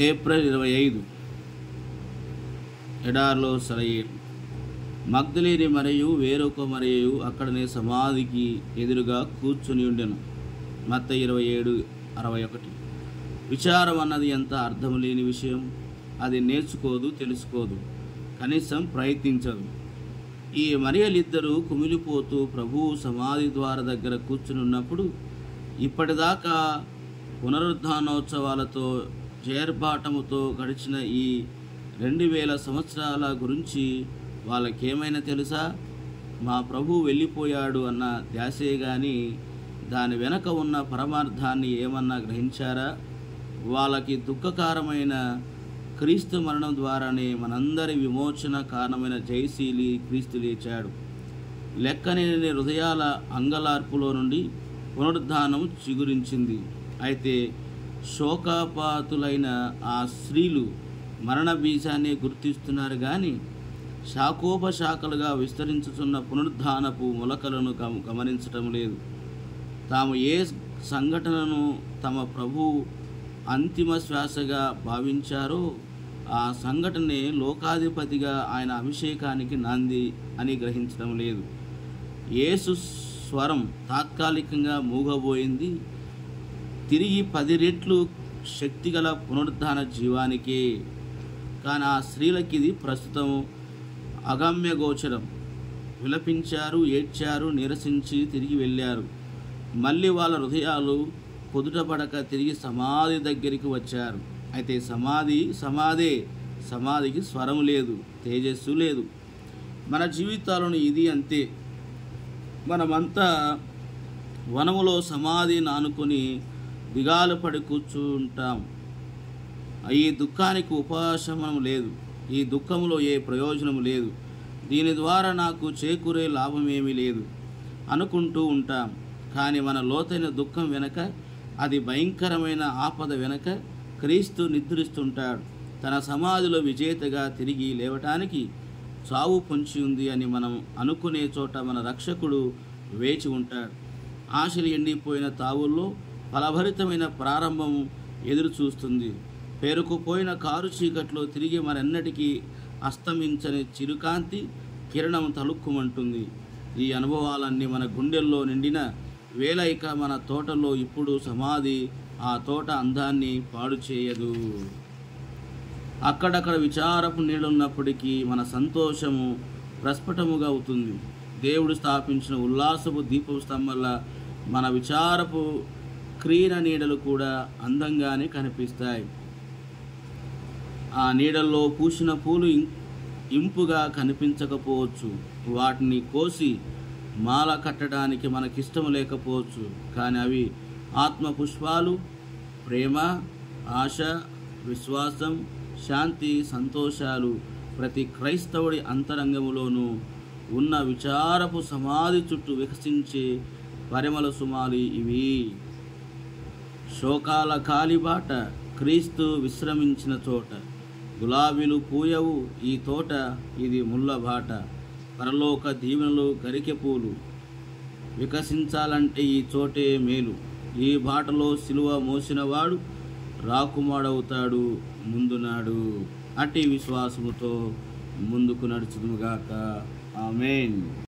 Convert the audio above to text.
April 25 ఎడారిలో సెలయేరు. మగ్దలేని మరియు వేరొక మరియు అక్కడనే సమాధికి ఎదురుగా కూర్చుని ఉండెను. మత్తయి 27:61. విచారం అన్నది ఎంత అర్థం లేని విషయం. అది నేర్చుకోదు, తెలుసుకోదు, కనీసం ప్రయత్నించదు. ఈ మరియలిద్దరూ కుమిలిపోతూ ప్రభువు సమాధి ద్వార దగ్గర కూర్చుని ఉన్నప్పుడు ఇప్పటిదాకా పునరుద్ధానోత్సవాలతో జయర్బాటముతో గడిచిన ఈ 2000 సంవత్సరాల గురించి వాళ్ళకేమైనా తెలుసా? మా ప్రభు వెళ్ళిపోయాడు అన్న ధ్యాసే కానీ దాని వెనక ఉన్న పరమార్థాన్ని ఏమన్నా గ్రహించారా? వాళ్ళకి దుఃఖకరమైన క్రీస్తు మరణం ద్వారానే మనందరి విమోచన కారణమైన జయశీలి క్రీస్తు లేచాడు. లెక్కలేని హృదయాల అంగలార్పులో నుండి పునరుద్ధానం చిగురించింది. అయితే శోకాపాతులైన ఆ స్త్రీలు మరణ బీజాన్ని గుర్తిస్తున్నారు కానీ శాఖోపశాఖలుగా విస్తరించుతున్న పునరుద్ధానపు మొలకలను గమనించటం లేదు. తాము ఏ సంఘటనను తమ ప్రభు అంతిమ శ్వాసగా భావించారో ఆ సంఘటనే లోకాధిపతిగా ఆయన అభిషేకానికి నాంది అని గ్రహించడం లేదు. యేసు స్వరం తాత్కాలికంగా మూగబోయింది. తిరిగి 10 రెట్లు శక్తిగల పునరుద్ధాన జీవానికే. కానీ ఆ స్త్రీలకి ఇది ప్రస్తుతం అగమ్యగోచరం. విలపించారు, ఏడ్చారు, నిరసించి తిరిగి వెళ్ళారు. మళ్ళీ వాళ్ళ హృదయాలు కుదుటపడక తిరిగి సమాధి దగ్గరికి వచ్చారు. అయితే సమాధికి స్వరం లేదు, తేజస్సు లేదు. మన జీవితాలను ఇది అంతే. మనమంతా వనములో సమాధిని ఆనుకొని దిగాలు పడి కూర్చుంటాం. ఈ దుఃఖానికి ఉపశమనం లేదు, ఈ దుఃఖంలో ఏ ప్రయోజనం లేదు, దీని ద్వారా నాకు చేకూరే లాభమేమీ లేదు అనుకుంటూ ఉంటాం. కానీ మన లోతైన దుఃఖం వెనక, అది భయంకరమైన ఆపద వెనక క్రీస్తు నిద్రిస్తుంటాడు. తన సమాధిలో విజేతగా తిరిగి లేవటానికి చావు పొంచి ఉంది అని మనం అనుకునే చోట మన రక్షకుడు వేచి ఉంటాడు. ఆశలు ఎండిపోయిన తావుల్లో ఫలభరితమైన ప్రారంభం ఎదురు చూస్తుంది. పేరుకుపోయిన కారు చీకట్లో తిరిగి మరెన్నటికీ అస్తమించని చిరుకాంతి కిరణం తలుక్కుమంటుంది. ఈ అనుభవాలన్నీ మన గుండెల్లో నిండిన వేళ ఇక మన తోటలో ఇప్పుడు సమాధి ఆ తోట అందాన్ని పాడు చేయదు. అక్కడక్కడ విచారపు నీళ్ళున్నప్పటికీ మన సంతోషము ప్రస్ఫుటముగా అవుతుంది. దేవుడు స్థాపించిన ఉల్లాసపు దీపపు స్తంభంలా మన విచారపు క్రీన నీడలు కూడా అందంగానే కనిపిస్తాయి. ఆ నీడల్లో పూసిన పూలు ఇంపుగా కనిపించకపోవచ్చు, వాటిని కోసి మాల కట్టడానికి మనకిష్టం లేకపోవచ్చు. కానీ అవి ఆత్మ పుష్పాలు. ప్రేమ, ఆశ, విశ్వాసం, శాంతి, సంతోషాలు ప్రతి క్రైస్తవుడి అంతరంగంలోనూ ఉన్న విచారపు సమాధి చుట్టూ వికసించే పరిమళ సుమాలి ఇవి. శోకాల కాలిబాట క్రీస్తు విశ్రమించిన చోట. గులాబీలు పూయవు ఈ తోట, ఇది ముళ్ళ బాట. పరలోక దీవెనలు గరికె పూలు వికసించాలంటే ఈ చోటే మేలు. ఈ బాటలో సిలువ మోసినవాడు రాకుమాడవుతాడు ముందునాడు. అట్టి విశ్వాసముతో ముందుకు నడుచుదుముగాక. ఆమేన్.